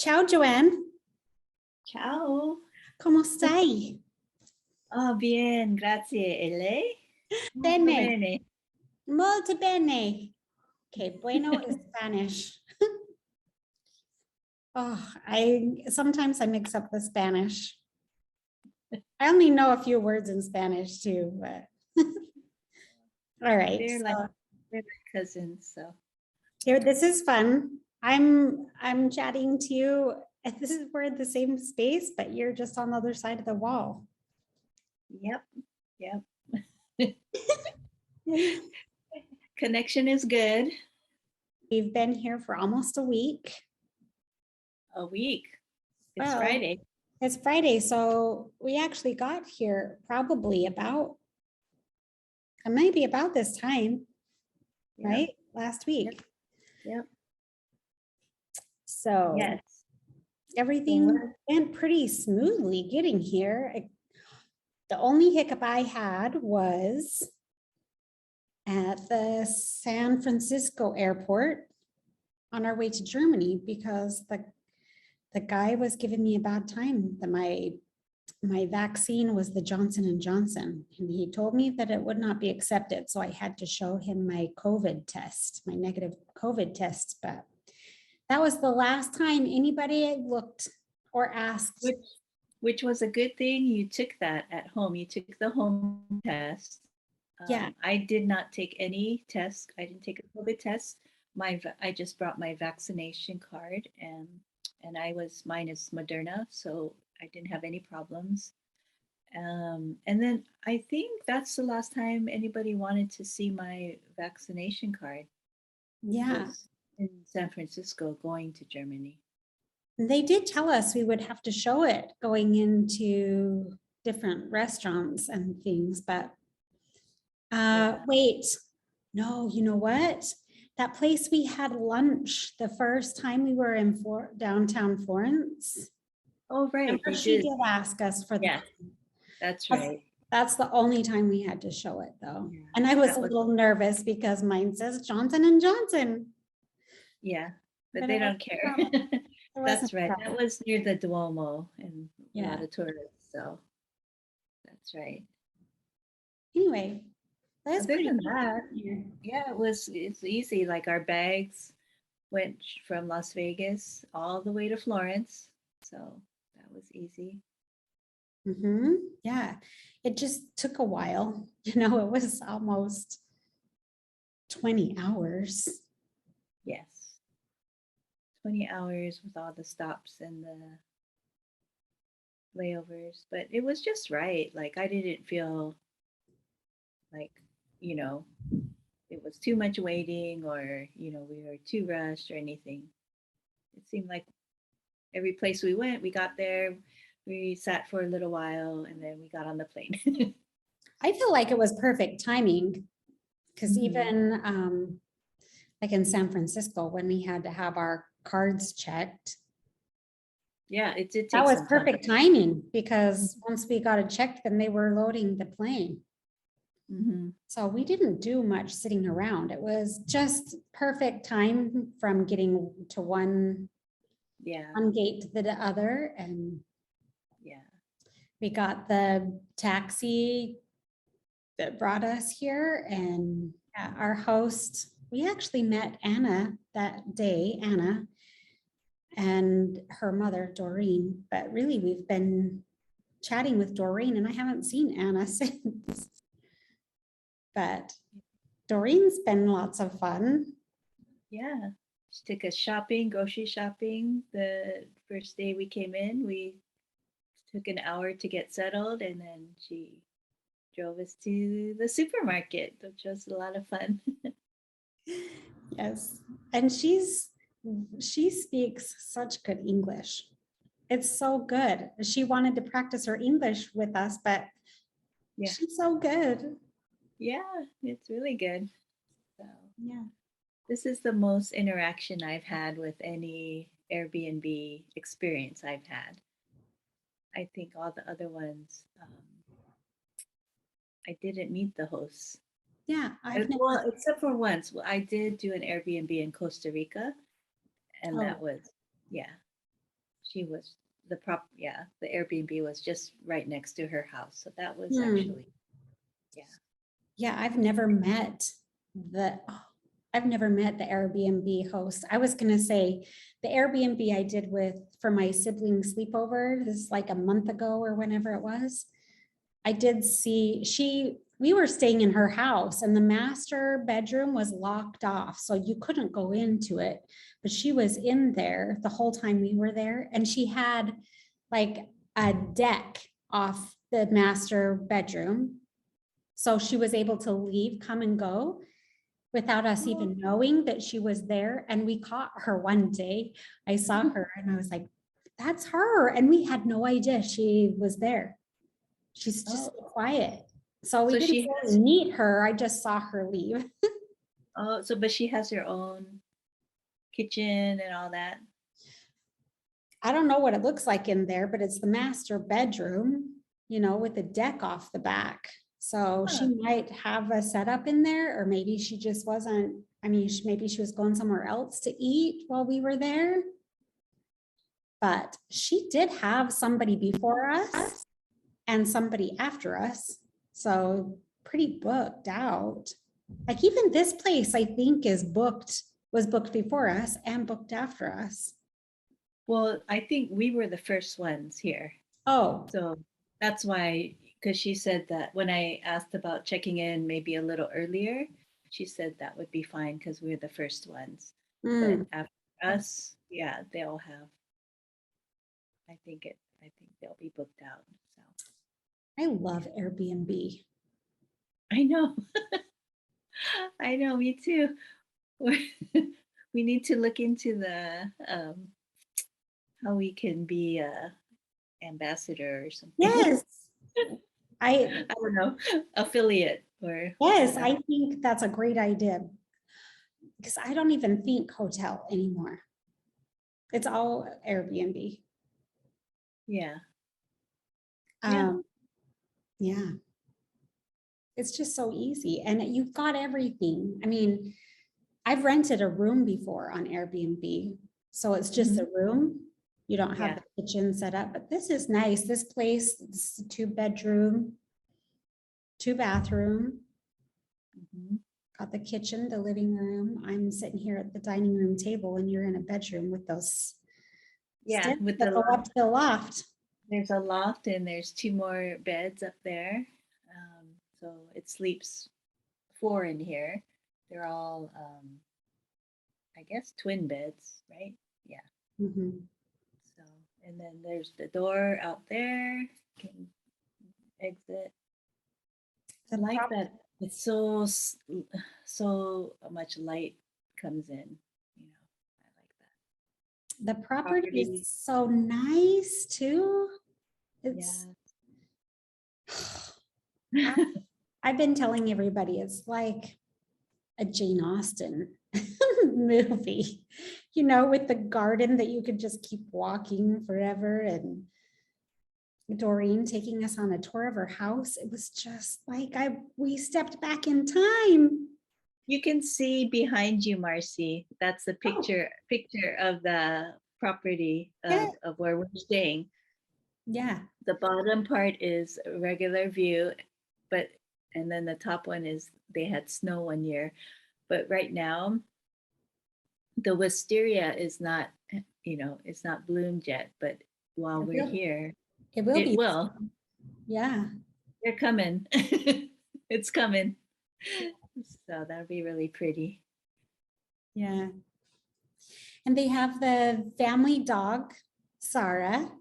Ciao, Joanne. Ciao. ¿Cómo stai? Oh, bien, grazie. E lei? Molto Bene. bene. Molto bene. Okay, bueno is Spanish. Oh, I sometimes I mix up the Spanish. I only know a few words in Spanish too, but all right. They're like So they're like cousins, so here, this is fun. I'm chatting to you. And this is we're in the same space, but you're just on the other side of the wall. yep, yep. Connection is good. We've been here for almost a week. A week. It's Well, Friday. it's Friday, so we actually got here probably maybe about this time, Yep, right? Last yep, week. yep. So Yes. So everything went pretty smoothly getting here. The only hiccup I had was at the San Francisco airport on our way to Germany because the guy was giving me a bad time that my vaccine was the Johnson and Johnson, and he told me that it would not be accepted. So I had to show him my COVID test, my negative COVID test. But that was the last time anybody looked or asked. which was a good thing. You took that at home. You took the home test. Yeah, I did not take any tests. I didn't take a COVID test. I just brought my vaccination card, and mine is Moderna, so I didn't have any problems. And then I think that's the last time anybody wanted to see my vaccination card yeah. was in San Francisco going to Germany. They did tell us we would have to show it going into different restaurants and things, but Yeah. wait, no, you know what? That place we had lunch the first time we were in downtown Florence. Oh, right. Remember, They she did. did ask us for the. Yeah, that's That's, right. that's the only time we had to show it though. Yeah, And I was that a was, little nervous because mine says Johnson and Johnson. yeah, but But they don't care. it wasn't That's a right. That problem. was near the Duomo and a lot Yeah. of tourists. So that's right. Anyway, that's Other pretty than cool that, here. yeah, it's easy. Like our bags went from Las Vegas all the way to Florence. So that was easy. Yeah, it just took a while. It was almost 20 hours. Yes. 20 hours with all the stops and the layovers, but it was just right. Like I didn't feel like, you know, it was too much waiting or, we were too rushed or anything. It seemed like every place we went, we got there, we sat for a little while, and then we got on the plane. I feel like it was perfect timing because Mhm. even like in San Francisco, when we had to have our cards checked, Yeah, it did that take was some time. perfect timing because once we got it checked, then they were loading the plane. Hmm. So we didn't do much sitting around. It was just perfect time from getting to Yeah, one gate to the other. And yeah. we got the taxi that brought us here. And our host, we actually met Anna that day, Anna and her mother, Doreen. But really, we've been chatting with Doreen, and I haven't seen Anna since. But Doreen's been lots of fun. Yeah. She took us shopping, grocery shopping. The first day we came in, we took an hour to get settled, and then she drove us to the supermarket, which was a lot of fun. Yes. And she speaks such good English. It's so good. She wanted to practice her English with us, but Yeah. she's so good. Yeah, it's really good. So Yeah. this is the most interaction I've had with any Airbnb experience I've had. I think all the other ones, I didn't meet the hosts. Yeah. I've Well, never. except for once. Well, I did do an Airbnb in Costa Rica, and Oh, that was, yeah. she was the Airbnb was just right next to her house. So that was Hmm. actually, yeah. Yeah, I've never met the Airbnb host. I was gonna say the Airbnb I did for my sibling sleepover, this is like a month ago or whenever it was. I did see we were staying in her house and the master bedroom was locked off, so you couldn't go into it. But she was in there the whole time we were there, and she had like a deck off the master bedroom. So she was able to leave, come and go without us even knowing that she was there. And we caught her one day. I saw her and I was like, that's her. And we had no idea she was there. She's just so quiet. So we So didn't she really has, meet her. I just saw her leave. but she has her own kitchen and all that. I don't know what it looks like in there, but it's the master bedroom, with a deck off the back. So Huh. she might have a setup in there, or maybe she just wasn't. I mean, maybe she was going somewhere else to eat while we were there. But she did have somebody before us and somebody after us. So pretty booked out. Like even this place, I think was booked before us and booked after us. Well, I think we were the first ones here. Oh, So that's why, because she said that when I asked about checking in maybe a little earlier, she said that would be fine because we were the first ones. But mm, after us, yeah, they'll have, I think they'll be booked out. So I love Airbnb. I know, I know, me too. We need to look into the how we can be a ambassador or something. Yes. I I don't know, affiliate or yes, whatever. I think that's a great idea because I don't even think hotel anymore. It's all Airbnb. Yeah, yeah. Um, yeah, it's just so easy and you've got everything. I mean, I've rented a room before on Airbnb, so it's just a Mhm. room. You don't have Yeah. the kitchen set up, but this is nice. This place, it's a 2 bedroom, 2 bathroom. Mhm. Got the kitchen, the living room. I'm sitting here at the dining room table and you're in a bedroom with those Yeah, steps with that the go up loft. to the loft. There's a loft and there's two more beds up there. So it sleeps four in here. They're all, I guess, twin beds, right? Yeah. Mhm. So, and then there's the door out there. Can exit. I The like prop, that it's so much light comes in. I like the that. property is Property. so nice too. It's, Yeah. I, I've been telling everybody it's like a Jane Austen movie, with the garden that you could just keep walking forever and Doreen taking us on a tour of her house. It was just like we stepped back in time. You can see behind you, Marcy. That's the Oh, picture of the property yeah. of where we're staying. Yeah. The bottom part is a regular view, but and then the top one is they had snow one year. But right now, the wisteria is not, it's not bloomed yet. But while It we're will, here, it will it be. will. Yeah. They're coming. It's coming. So that'll be really pretty. Yeah. And they have the family dog, Sarah,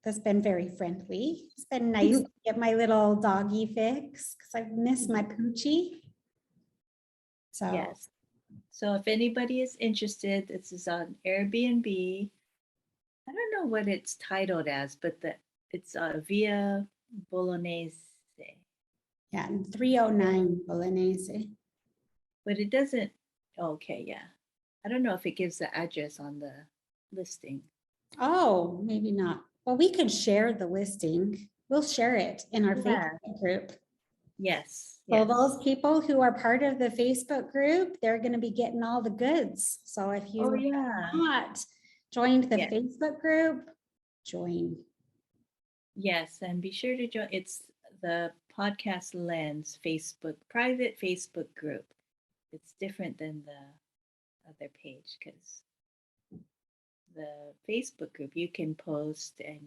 that's been very friendly. It's been nice to get my little doggy fix because I've missed my Poochie. So, Yes. So if anybody is interested, this is on Airbnb. I don't know what it's titled as, but it's Via Bolognese. yeah, and 309 Bolognese. But it doesn't. Okay, yeah. I don't know if it gives the address on the listing. Oh, maybe not. Well, we could share the listing. We'll share it in our Yeah. Facebook group. Yes. So Yes. those people who are part of the Facebook group, they're going to be getting all the goods. So if Oh you have yeah. not joined the Yes. Facebook group, join. Yes, and be sure to join. It's the Podcast Lens Facebook, private Facebook group. It's different than the other page because the Facebook group you can post and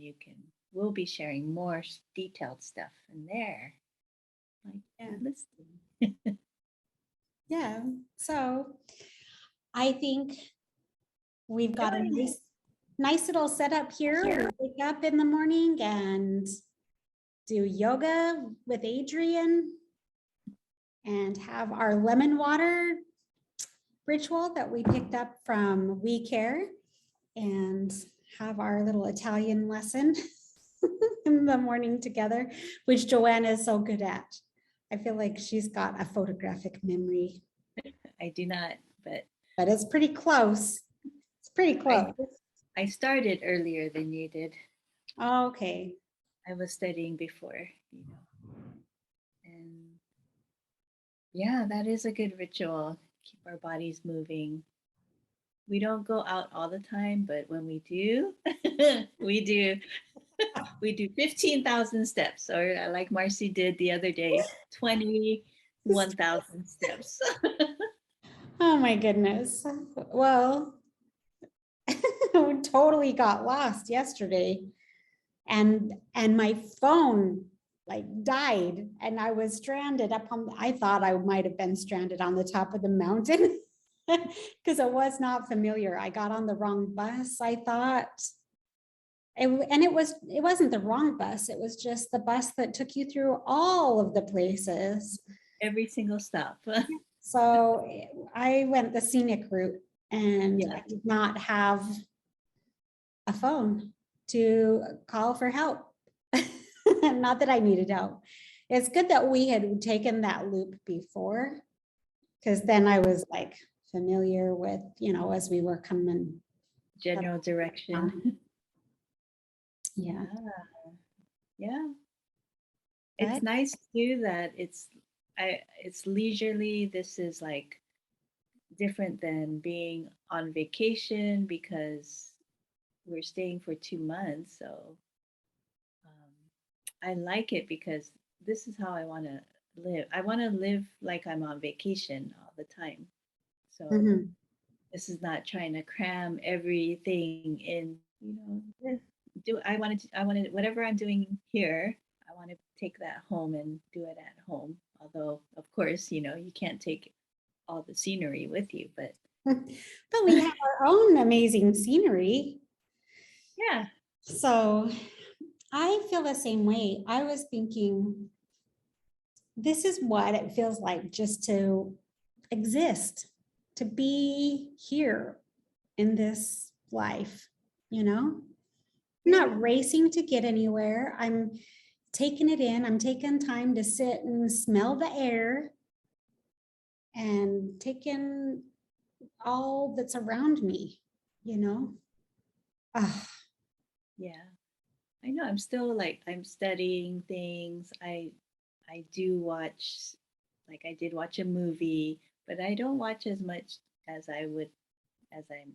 we'll be sharing more detailed stuff in there. Like, Yeah. listen. Yeah. So I think we've got a nice little setup here. We wake up in the morning and do yoga with Adrian and have our lemon water ritual that we picked up from We Care and have our little Italian lesson in the morning together, which Joanna is so good at. I feel like she's got a photographic memory. I do not, but it's pretty close. It's pretty close. I started earlier than you did. Okay. I was studying before, and yeah, that is a good ritual. Keep our bodies moving. We don't go out all the time, but when we do, we do. We do 15,000 steps, or like Marcy did the other day, 21,000 steps. Oh my goodness. Well, we totally got lost yesterday. And my phone like died and I was stranded up on, I thought I might have been stranded on the top of the mountain because it was not familiar. I got on the wrong bus, I thought. And it wasn't the wrong bus. It was just the bus that took you through all of the places. Every single stop. So I went the scenic route and Yeah. I did not have a phone to call for help. Not that I needed help. It's good that we had taken that loop before, because then I was like familiar with, as we were coming. General direction. Yeah. Yeah. It's nice to do that. It's leisurely. This is like different than being on vacation because we're staying for 2 months. So I like it because this is how I want to live. I want to live like I'm on vacation all the time. So this is not trying to cram everything in, I wanted whatever I'm doing here, I want to take that home and do it at home. Although, of course, you can't take all the scenery with you, but we have our own amazing scenery. Yeah. So I feel the same way. I was thinking, this is what it feels like just to exist, to be here in this life, I'm not racing to get anywhere. I'm taking it in. I'm taking time to sit and smell the air and take in all that's around me, Yeah. I know I'm still I'm studying things. I do watch, like I did watch a movie, but I don't watch as much as I would as I'm,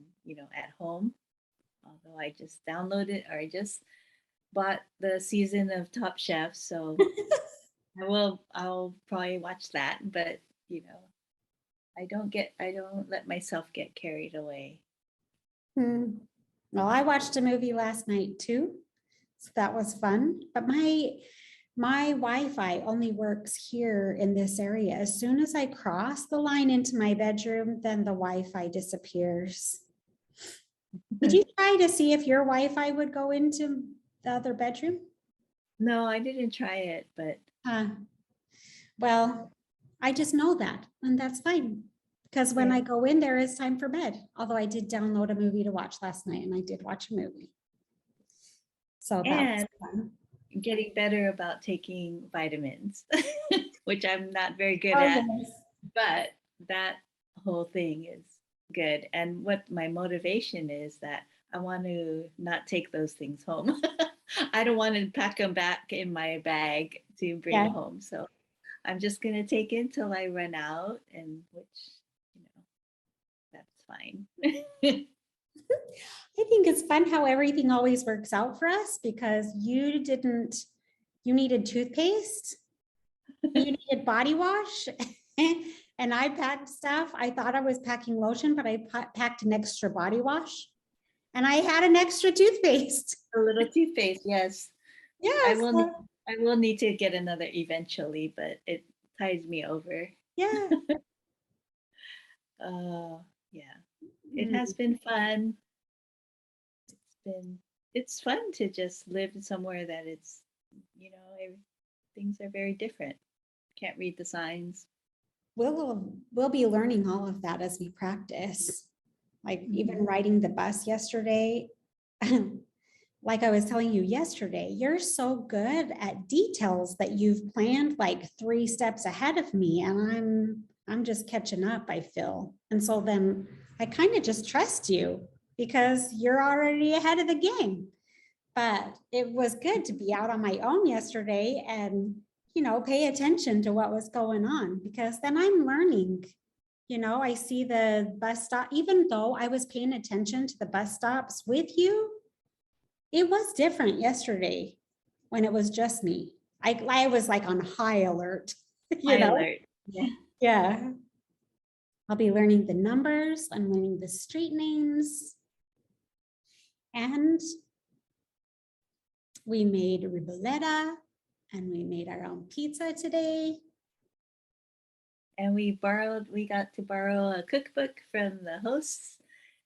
at home. Although I just downloaded or I just bought the season of Top Chef, so I'll probably watch that, but I don't let myself get carried away. Well, I watched a movie last night too, so that was fun. But my Wi-Fi only works here in this area. As soon as I cross the line into my bedroom, then the Wi-Fi disappears. Did you try to see if your Wi-Fi would go into the other bedroom? No, I didn't try it, but well, I just know that, and that's fine. Because when I go in there, it's time for bed. Although I did download a movie to watch last night, and I did watch a movie. So that's fun. Getting better about taking vitamins, which I'm not very good at, but that whole thing is good. And what my motivation is that I want to not take those things home. I don't want to pack them back in my bag to bring home. So I'm just going to take it until I run out, and which, that's fine. I think it's fun how everything always works out for us because you needed toothpaste, you needed body wash, and I packed stuff. I thought I was packing lotion, but I packed an extra body wash and I had an extra toothpaste. A little toothpaste, yes. I Yes. will need, I will need to get another eventually, but it ties me over. Yeah. Yeah, it has been fun. Been it's fun to just live somewhere that it's, things are very different. Can't read the signs. We'll be learning all of that as we practice. Like even riding the bus yesterday, like I was telling you yesterday, you're so good at details that you've planned like 3 steps ahead of me, and I'm just catching up, I feel. And so then I kind of just trust you because you're already ahead of the game. But it was good to be out on my own yesterday and, pay attention to what was going on, because then I'm learning. I see the bus stop, even though I was paying attention to the bus stops with you, it was different yesterday when it was just me. I was like on high alert, High alert. Yeah. Yeah. I'll be learning the numbers, I'm learning the street names. And we made ribollita and we made our own pizza today. And we got to borrow a cookbook from the hosts.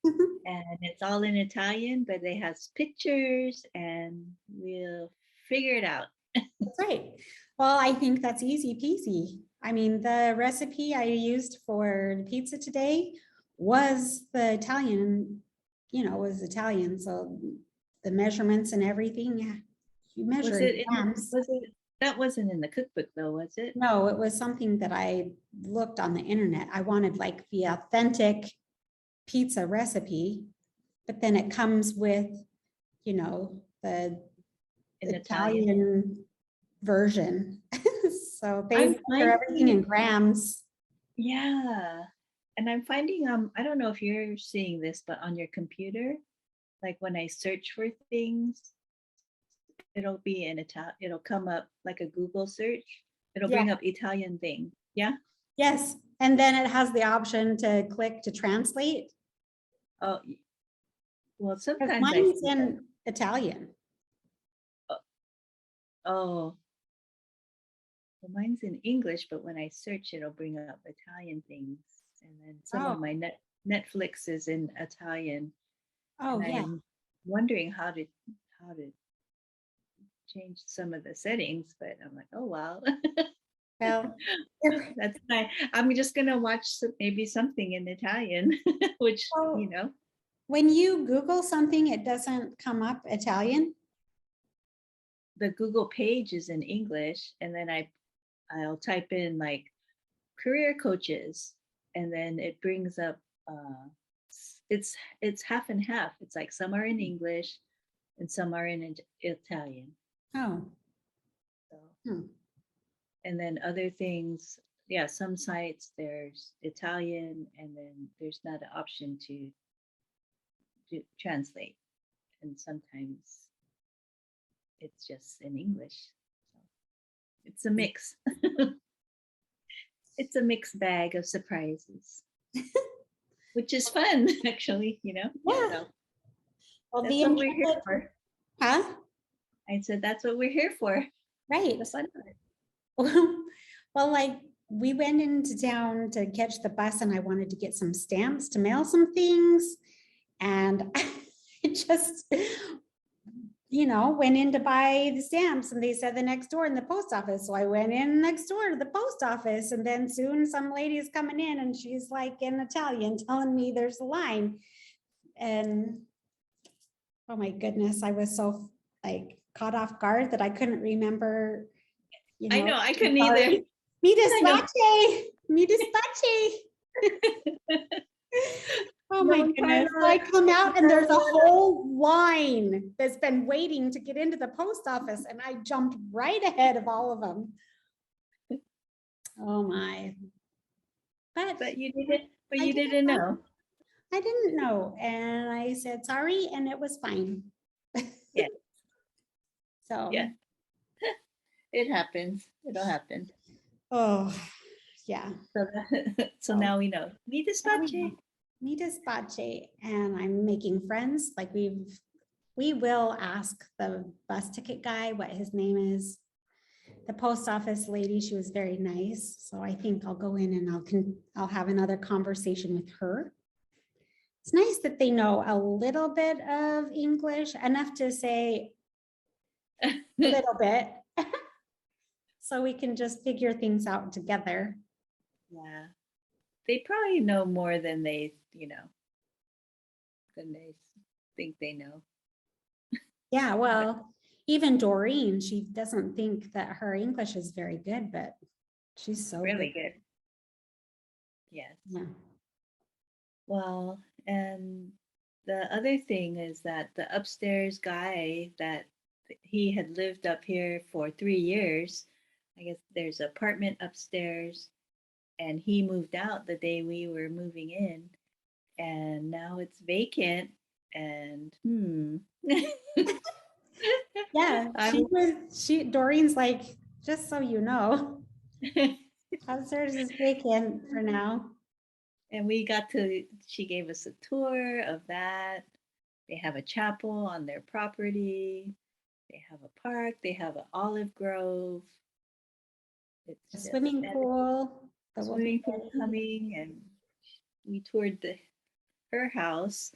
And it's all in Italian, but it has pictures and we'll figure it out. That's right. Well, I think that's easy peasy. I mean, the recipe I used for the pizza today was the Italian, was Italian. So the measurements and everything, yeah, you measure Was in it grams. that wasn't in the cookbook though, was it? No, it was something that I looked on the internet. I wanted like the authentic pizza recipe, but then it comes with, the In Italian. Italian version. So they I'm measure everything in finding, grams. yeah. And I'm finding, I don't know if you're seeing this, but on your computer, like when I search for things, it'll be in Italian, it'll come up like a Google search. It'll Yeah. bring up Italian thing. Yeah. Yes. And then it has the option to click to translate. Oh, well, 'Cause sometimes I mine's see that. in Italian. Oh, well, mine's in English, but when I search, it'll bring up Italian things. And then some of Oh. my Netflix is in Italian. Oh, And yeah. I'm wondering how to change some of the settings, but I'm like, oh wow. Well, That's nice. I'm just gonna watch maybe something in Italian, which well, when you Google something, it doesn't come up Italian. the Google page is in English, and then I'll type in like career coaches, and then it brings up it's half and half. It's like some are in English and some are in Italian. Oh. So, and then other things, yeah, some sites there's Italian, and then there's not an option to translate, and sometimes it's just in English. So it's a mix. It's a mixed bag of surprises, which is fun, actually. Yeah. So Well, that's what we're here for. Huh? I said that's what we're here for. Right. The fun part. Well, like we went into town to catch the bus and I wanted to get some stamps to mail some things. And I just, went in to buy the stamps and they said the next door in the post office. So I went in next door to the post office, and then soon some lady is coming in and she's like in Italian telling me there's a line. And oh my goodness, I was so like caught off guard that I couldn't remember. I know, I couldn't either. Mi dispiace, mi dispiace. Oh my goodness. So I come out and there's a whole line that's been waiting to get into the post office, and I jumped right ahead of all of them. Oh my. But you didn't know. I didn't know. And I said, sorry, and it was fine. Yeah. So, Yeah. It happens. It'll happen. oh, yeah. So, so So now we know. Mi now we dispiace. know. Me despache, and I'm making friends. Like we will ask the bus ticket guy what his name is. The post office lady, she was very nice. So I think I'll go in and I'll have another conversation with her. It's nice that they know a little bit of English, enough to say a little bit. So we can just figure things out together. Yeah. They probably know more than than they think they know. Yeah, well, even Doreen, she doesn't think that her English is very good, but she's so Really good. good. Yes. Yeah. Well, and the other thing is that the upstairs guy that he had lived up here for 3 years, I guess there's an apartment upstairs, and he moved out the day we were moving in, and now it's vacant. And Yeah, I'm Doreen's like, just so you know, upstairs is vacant for now. and she gave us a tour of that. They have a chapel on their property. They have a park. They have an olive grove. It's A just swimming and pool that will be swimming pool ready. coming, and we toured her house,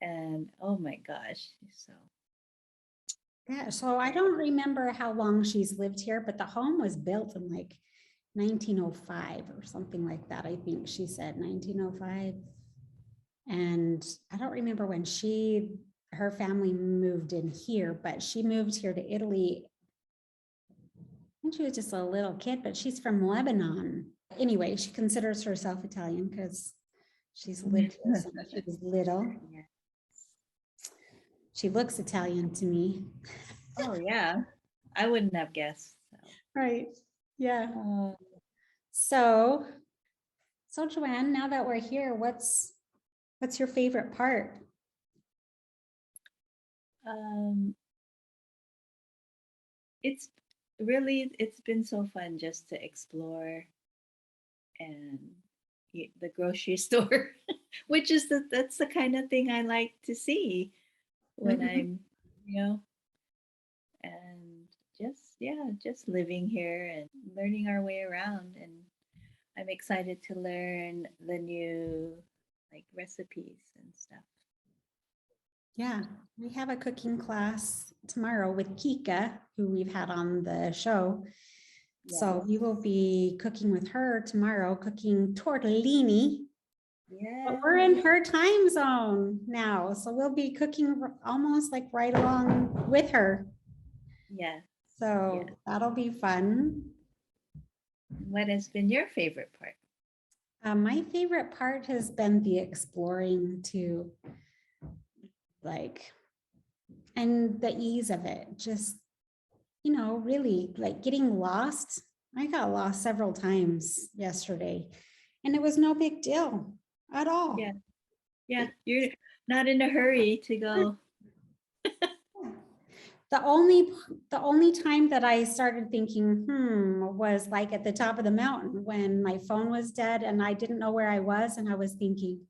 and oh my gosh, so Yeah, so I don't remember how long she's lived here, but the home was built in like 1905 or something like that. I think she said 1905. And I don't remember when her family moved in here, but she moved here to Italy. And she was just a little kid, but she's from Lebanon. Anyway, she considers herself Italian because she's lived here since she was little. yeah. She looks Italian to me. Oh yeah, I wouldn't have guessed. Right. Yeah. So. So, Joanne, now that we're here, what's your favorite part? Um, it's it's been so fun just to explore and the grocery store, which is that's the kind of thing I like to see when Mhm. I'm, and just living here and learning our way around. And I'm excited to learn the new like recipes and stuff. Yeah, we have a cooking class tomorrow with Kika, who we've had on the show. So we will be cooking with her tomorrow, cooking tortellini. Yeah. But we're in her time zone now, so we'll be cooking almost like right along with her. Yeah. So that'll be fun. What has been your favorite part? My favorite part has been the exploring too, like, and the ease of it. Just, really like getting lost. I got lost several times yesterday, and it was no big deal at all. Yeah. Yeah. You're not in a hurry to go. The only time that I started thinking, was like at the top of the mountain when my phone was dead and I didn't know where I was. And I was thinking,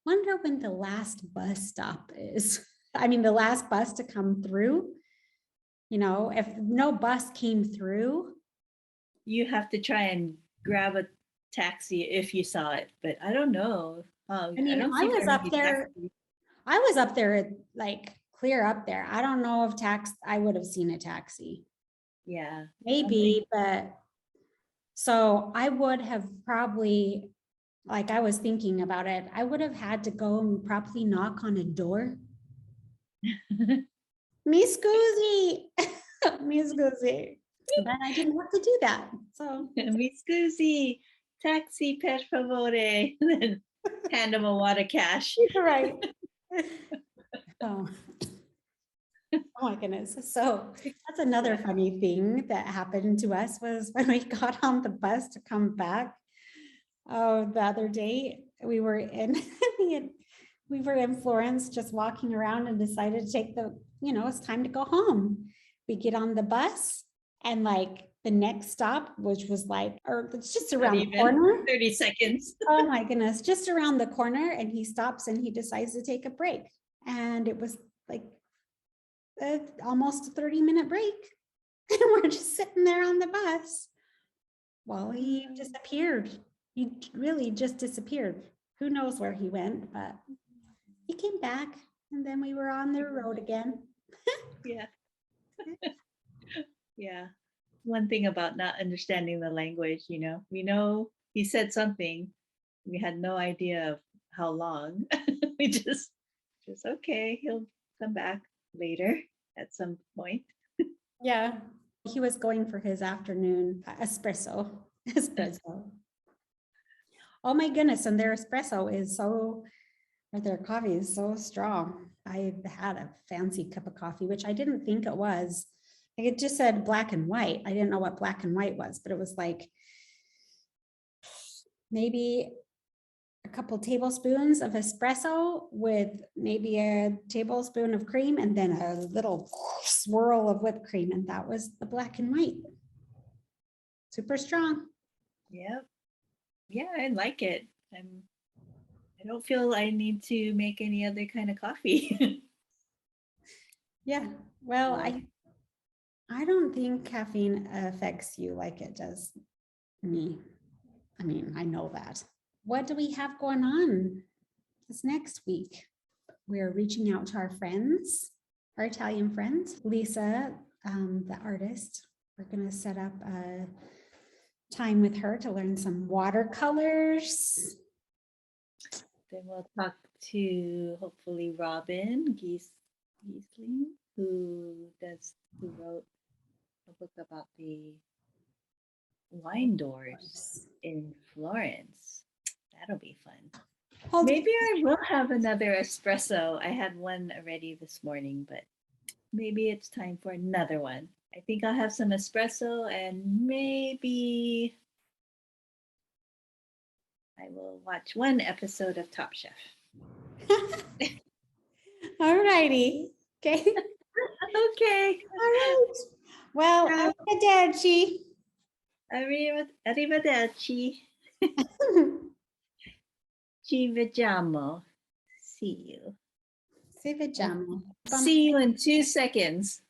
wonder when the last bus stop is. I mean, the last bus to come through, if no bus came through. You have to try and grab a taxi if you saw it, but I don't know. I mean, don't I see was very up many there. taxis. I was up there, like clear up there. I don't know if I would have seen a taxi. Yeah. Maybe, but so I would have probably, like I was thinking about it, I would have had to go and probably knock on a door. Mi scusi, mi scusi. But I didn't have to do that. So Mi scusi, taxi per favore. Then hand them a wad of cash. right. Oh. Oh my goodness. So that's another funny thing that happened to us was when we got on the bus to come back. Oh, the other day we were in We were in Florence just walking around and decided to take it's time to go home. We get on the bus and like the next stop, which was like, or it's just Not around the even corner. 30 seconds. Oh my goodness, just around the corner, and he stops and he decides to take a break. And it was like almost a 30-minute break. And we're just sitting there on the bus. Well, he disappeared. He really just disappeared. Who knows where he went, but he came back and then we were on the road again. Yeah. Yeah. One thing about not understanding the language, we know he said something. We had no idea of how long. We just okay, he'll come back later at some point. Yeah. He was going for his afternoon espresso. Espresso. Oh my goodness. And their espresso is or their coffee is so strong. I had a fancy cup of coffee, which I didn't think it was. Like it just said black and white. I didn't know what black and white was, but it was like maybe a couple tablespoons of espresso with maybe a tablespoon of cream and then a little swirl of whipped cream. And that was the black and white. Super strong. Yep. Yeah, I like it. I don't feel I need to make any other kind of coffee. Yeah. Well, I don't think caffeine affects you like it does me. I mean, I know that. What do we have going on this next week? We're reaching out to our friends, our Italian friends. Lisa, the artist, we're going to set up a time with her to learn some watercolors. Then we'll talk to hopefully Robin Giesling, who wrote a book about the wine doors in Florence. That'll be fun. Maybe I will have another espresso. I had one already this morning, but maybe it's time for another one. I think I'll have some espresso and maybe I will watch one episode of Top Chef. All righty. Okay. Okay. All right. Well, arrivederci. Arrivederci. Ci vediamo. See you. Ci vediamo. See you in 2 seconds.